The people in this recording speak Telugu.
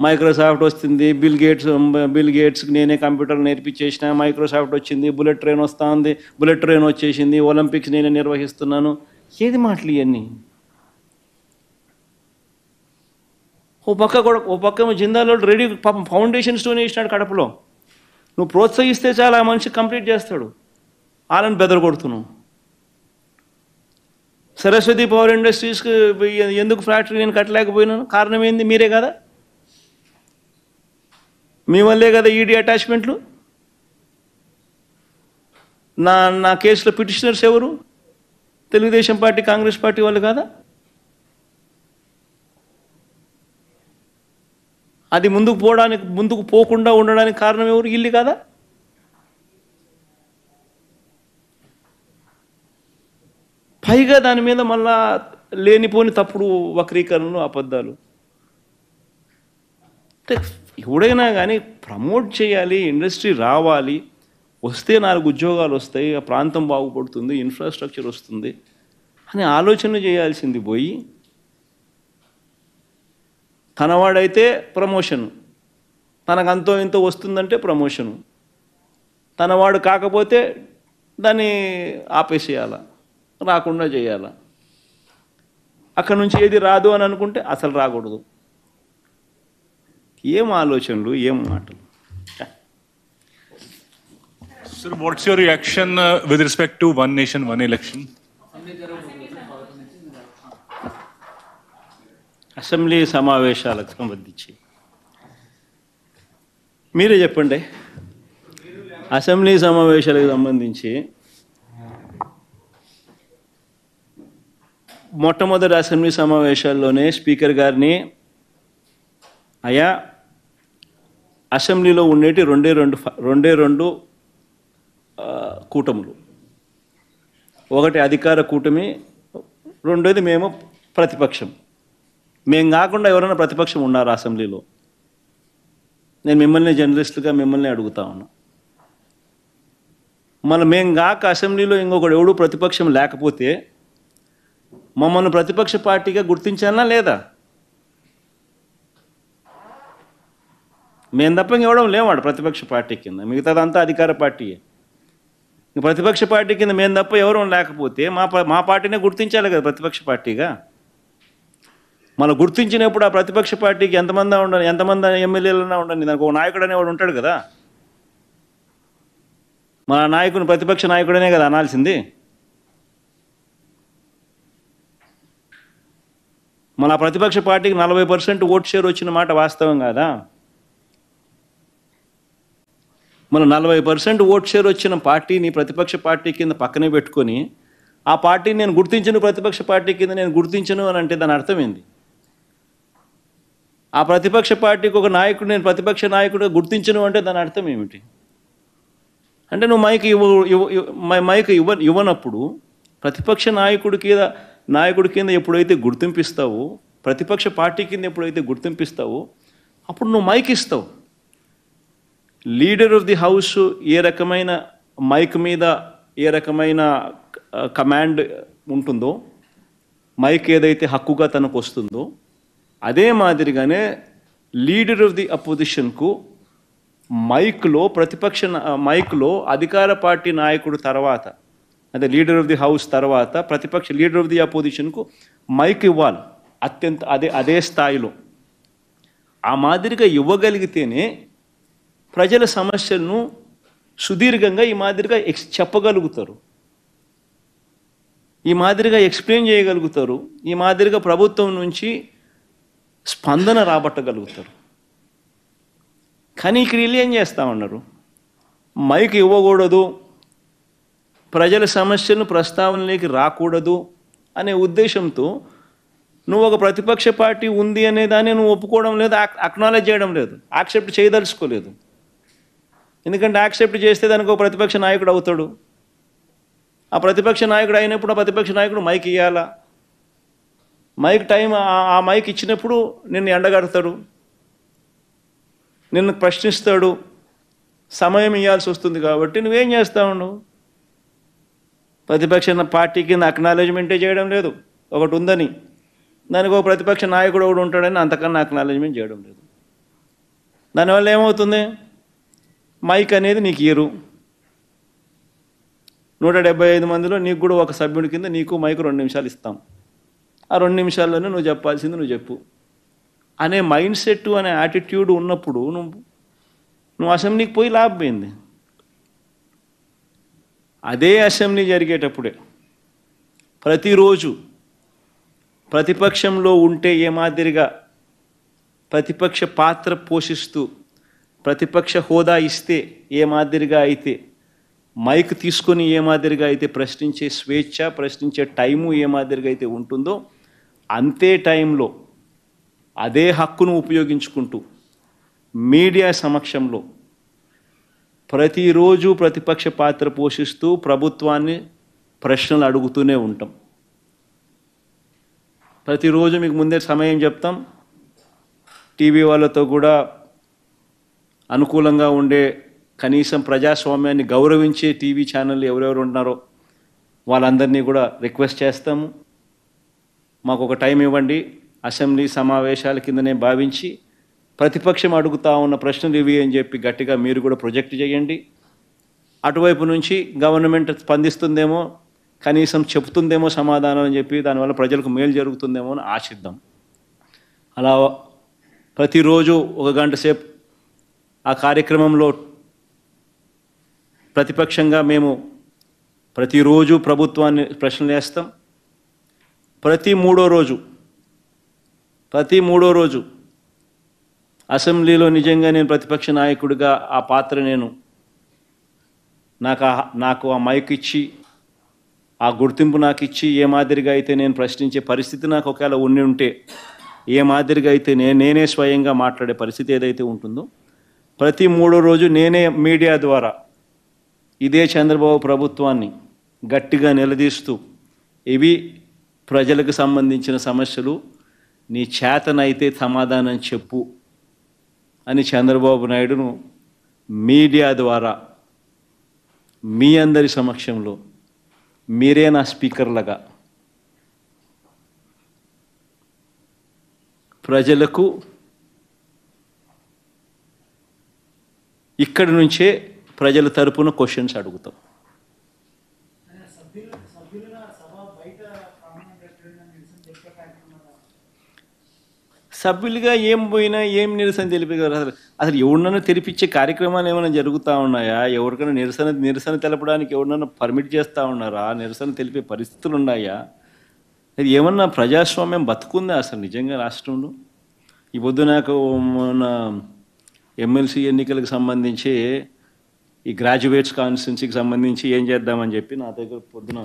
మైక్రోసాఫ్ట్ వస్తుంది, బిల్ గేట్స్కి నేనే కంప్యూటర్ నేర్పించేసిన, మైక్రోసాఫ్ట్ వచ్చింది, బుల్లెట్ ట్రైన్ వస్తూ ఉంది, బుల్లెట్ ట్రైన్ వచ్చేసింది, ఒలింపిక్స్ నేనే నిర్వహిస్తున్నాను. ఏది మాటలు ఇవన్నీ? ఓ పక్క జిందాలో రెడీ పాపం ఫౌండేషన్ స్టోన్ వేసినాడు కడపలో. నువ్వు ప్రోత్సహిస్తే చాలా ఆ మనిషి కంప్లీట్ చేస్తాడు. వాళ్ళని బెదరగొడుతున్నావు. సరస్వతి పవర్ ఇండస్ట్రీస్కి ఎందుకు ఫ్యాక్టరీ నేను కట్టలేకపోయినాను? కారణం ఏంది? మీరే కదా, మీ వల్లే కదా ఈడీ అటాచ్మెంట్లు. నా కేసులో పిటిషనర్స్ ఎవరు? తెలుగుదేశం పార్టీ, కాంగ్రెస్ పార్టీ వాళ్ళు కాదా? అది ముందుకు పోకుండా ఉండడానికి కారణం ఎవరు? ఇల్లు కదా. పైగా దాని మీద మళ్ళా లేనిపోని తప్పుడు వక్రీకరణలు, అబద్ధాలు. అంటే ఎవడైనా కానీ ప్రమోట్ చేయాలి, ఇండస్ట్రీ రావాలి, వస్తే 4 ఉద్యోగాలు వస్తాయి, ఆ ప్రాంతం బాగుపడుతుంది, ఇన్ఫ్రాస్ట్రక్చర్ వస్తుంది అని ఆలోచన చేయాల్సింది పోయి, తనవాడైతే ప్రమోషను, తనకు అంతో ఇంతో వస్తుందంటే ప్రమోషను, తనవాడు కాకపోతే దాన్ని ఆపేసేయాల, రాకుండా చేయాల. అక్కడ నుంచి ఏది రాదు అని అనుకుంటే అసలు రాకూడదు. ఏం ఆలోచనలు, ఏం మాటలు. Sir, what's your reaction with respect to one nation, one election? Assembly సమావేశాలకు సంబంధించి మీరే చెప్పండి. అసెంబ్లీ సమావేశాలకు సంబంధించి మొట్టమొదటి అసెంబ్లీ సమావేశాల్లోనే స్పీకర్ గారిని, అయ్యా అసెంబ్లీలో ఉండేటి రెండే రెండు కూటములు, ఒకటి అధికార కూటమి, రెండోది మేము ప్రతిపక్షం. మేము కాకుండా ఎవరైనా ప్రతిపక్షం ఉన్నారు అసెంబ్లీలో? నేను మిమ్మల్ని జర్నలిస్టుగా మిమ్మల్ని అడుగుతా ఉన్నా. మళ్ళీ మేము కాక అసెంబ్లీలో ఇంకొకటి ఎవడు ప్రతిపక్షం లేకపోతే మమ్మల్ని ప్రతిపక్ష పార్టీగా గుర్తించాలా లేదా? మేము తప్ప ఇంకెవడం లేవాడు ప్రతిపక్ష పార్టీ కింద, మిగతాదంతా అధికార పార్టీయే. ప్రతిపక్ష పార్టీ కింద మేము తప్ప ఎవరూ లేకపోతే మా పార్టీనే గుర్తించాలి కదా ప్రతిపక్ష పార్టీగా. మనం గుర్తించినప్పుడు ఆ ప్రతిపక్ష పార్టీకి ఎంతమంది ఎమ్మెల్యేలన్నా ఉండండి, దానికి ఒక నాయకుడు అనేవాడు ఉంటాడు కదా. మన నాయకుని ప్రతిపక్ష నాయకుడనే కదా అనాల్సింది. మన ప్రతిపక్ష పార్టీకి 40% ఓట్ షేర్ వచ్చిన మాట వాస్తవం కాదా? మన 40% ఓట్ షేర్ వచ్చిన పార్టీని ప్రతిపక్ష పార్టీ కింద పక్కనే పెట్టుకొని ఆ పార్టీని నేను గుర్తించను, ప్రతిపక్ష పార్టీ కింద నేను గుర్తించను అని అంటే దాని అర్థం ఏంది? ఆ ప్రతిపక్ష పార్టీకి ఒక నాయకుడు నేను ప్రతిపక్ష నాయకుడు గుర్తించను అంటే దాని అర్థం ఏమిటి? అంటే నువ్వు మైక్ ఇవ్వనప్పుడు ప్రతిపక్ష నాయకుడి కింద ఎప్పుడైతే గుర్తింపిస్తావో, ప్రతిపక్ష పార్టీ కింద ఎప్పుడైతే గుర్తింపిస్తావో అప్పుడు నువ్వు మైక్ ఇస్తావు. లీడర్ ఆఫ్ ది హౌస్ ఏ రకమైన మైక్ మీద ఏ రకమైన కమాండ్ ఉంటుందో, మైక్ ఏదైతే హక్కుగా తనకు వస్తుందో, అదే మాదిరిగానే లీడర్ ఆఫ్ ది అపోజిషన్కు మైక్లో అధికార పార్టీ నాయకుడు తర్వాత, అదే లీడర్ ఆఫ్ ది హౌస్ తర్వాత ప్రతిపక్ష లీడర్ ఆఫ్ ది అపోజిషన్కు మైక్ ఇవ్వాలి అదే స్థాయిలో. ఆ మాదిరిగా ఇవ్వగలిగితేనే ప్రజల సమస్యలను సుదీర్ఘంగా ఈ మాదిరిగా చెప్పగలుగుతారు, ఈ మాదిరిగా ఎక్స్ప్లెయిన్ చేయగలుగుతారు, ఈ మాదిరిగా ప్రభుత్వం నుంచి స్పందన రాబట్టగలుగుతారు. కానీ ఇక్కడ వీళ్ళు ఏం చేస్తూ ఉన్నారు? మైక్ ఇవ్వకూడదు, ప్రజల సమస్యలను ప్రస్తావనలోకి రాకూడదు అనే ఉద్దేశంతో నువ్వు ఒక ప్రతిపక్ష పార్టీ ఉంది అనే దాన్ని నువ్వు ఒప్పుకోవడం లేదు, అక్నాలెడ్జ్ చేయడం లేదు, యాక్సెప్ట్ చేయదలుచుకోలేదు. ఎందుకంటే యాక్సెప్ట్ చేస్తే దానికి ఒక ప్రతిపక్ష నాయకుడు అవుతాడు. ఆ ప్రతిపక్ష నాయకుడు అయినప్పుడు ఆ ప్రతిపక్ష నాయకుడు మైక్ ఇవ్వాలా, మైక్ టైం ఆ మైక్ ఇచ్చినప్పుడు నిన్ను ఎండగడతాడు, నిన్ను ప్రశ్నిస్తాడు, సమయం ఇవ్వాల్సి వస్తుంది. కాబట్టి నువ్వేం చేస్తావు? నువ్వు ప్రతిపక్ష పార్టీ కింద అక్నాలెడ్జ్మెంటే చేయడం లేదు, ఒకటి ఉందని, దానికి ఒక ప్రతిపక్ష నాయకుడు ఒకడు ఉంటాడని అంతకన్నా అక్నాలెడ్జ్మెంట్ చేయడం లేదు. దానివల్ల ఏమవుతుంది? మైక్ అనేది నీకు ఇయ్యరు. 175 మందిలో నీకు కూడా ఒక సభ్యుడి కింద నీకు మైక్ 2 నిమిషాలు ఇస్తాం. ఆ 2 నిమిషాల్లోనే నువ్వు చెప్పాల్సింది నువ్వు చెప్పు అనే మైండ్ సెట్ అనే యాటిట్యూడ్ ఉన్నప్పుడు నువ్వు అసెంబ్లీకి పోయి లాభమైంది. అదే అసెంబ్లీ జరిగేటప్పుడే ప్రతిరోజు ప్రతిపక్షంలో ఉంటే ఏ మాదిరిగా ప్రతిపక్ష పాత్ర పోషిస్తూ ప్రతిపక్ష హోదా ఇస్తే ఏ మాదిరిగా అయితే, మైక్ తీసుకొని ఏ మాదిరిగా అయితే ప్రశ్నించే స్వేచ్ఛ, ప్రశ్నించే టైము ఏ మాదిరిగా అయితే ఉంటుందో అంతే టైంలో అదే హక్కును ఉపయోగించుకుంటూ మీడియా సమక్షంలో ప్రతిరోజు ప్రతిపక్ష పాత్ర పోషిస్తూ ప్రభుత్వాన్ని ప్రశ్నలు అడుగుతూనే ఉంటాం. ప్రతిరోజు మీకు ముందే సమయం చెప్తాం. టీవీ వాళ్ళతో కూడా అనుకూలంగా ఉండే, కనీసం ప్రజాస్వామ్యాన్ని గౌరవించే టీవీ ఛానళ్ళు ఎవరెవరు ఉన్నారో వాళ్ళందరినీ కూడా రిక్వెస్ట్ చేస్తాము. మాకు ఒక టైం ఇవ్వండి, అసెంబ్లీ సమావేశాల కిందనే భావించి ప్రతిపక్షం అడుగుతా ఉన్న ప్రశ్నలు ఇవి అని చెప్పి గట్టిగా మీరు కూడా ప్రొజెక్ట్ చేయండి. అటువైపు నుంచి గవర్నమెంట్ స్పందిస్తుందేమో, కనీసం చెప్తుందేమో సమాధానం అని చెప్పి దానివల్ల ప్రజలకు మేలు జరుగుతుందేమో అని ఆశిద్దాం. అలా ప్రతిరోజు 1 గంట సేపు ఆ కార్యక్రమంలో ప్రతిపక్షంగా మేము ప్రతిరోజు ప్రభుత్వాన్ని ప్రశ్నలు వేస్తాం. ప్రతి మూడో రోజు అసెంబ్లీలో నిజంగా నేను ప్రతిపక్ష నాయకుడిగా ఆ పాత్ర నాకు ఆ మైక్ ఇచ్చి, ఆ గుర్తింపు నాకు ఇచ్చి ఏ మాదిరిగా అయితే నేను ప్రశ్నించే పరిస్థితి నాకు ఒకవేళ ఉంటే, ఏ మాదిరిగా అయితే నేనే స్వయంగా మాట్లాడే పరిస్థితి ఏదైతే ఉంటుందో, ప్రతి మూడో రోజు నేనే మీడియా ద్వారా ఇదే చంద్రబాబు ప్రభుత్వాన్ని గట్టిగా నిలదీస్తూ, ఇవి ప్రజలకు సంబంధించిన సమస్యలు, నీ చేతనైతే సమాధానం చెప్పు అని చంద్రబాబు నాయుడును మీడియా ద్వారా మీ అందరి సమక్షంలో మీరే నా స్పీకర్లుగా ప్రజలకు ఇక్కడి నుంచే ప్రజల తరపున క్వశ్చన్స్ అడుగుతాం. సభ్యులుగా ఏం పోయినా ఏం నిరసన తెలిపేవారు? అసలు ఎవరినైనా తెరిపించే కార్యక్రమాలు ఏమైనా జరుగుతూ ఉన్నాయా? ఎవరికైనా నిరసన తెలపడానికి ఎవరినైనా పర్మిట్ చేస్తూ ఉన్నారా? నిరసన తెలిపే పరిస్థితులు ఉన్నాయా? అది ఏమన్నా ప్రజాస్వామ్యం బతుకుందా అసలు నిజంగా రాష్ట్రంలో? ఈ పొద్దు నాకు మన ఎమ్మెల్సీ ఎన్నికలకు సంబంధించి ఈ గ్రాడ్యుయేట్స్ కాన్స్టిట్యున్సీకి సంబంధించి ఏం చేద్దామని చెప్పి నా దగ్గర పొద్దున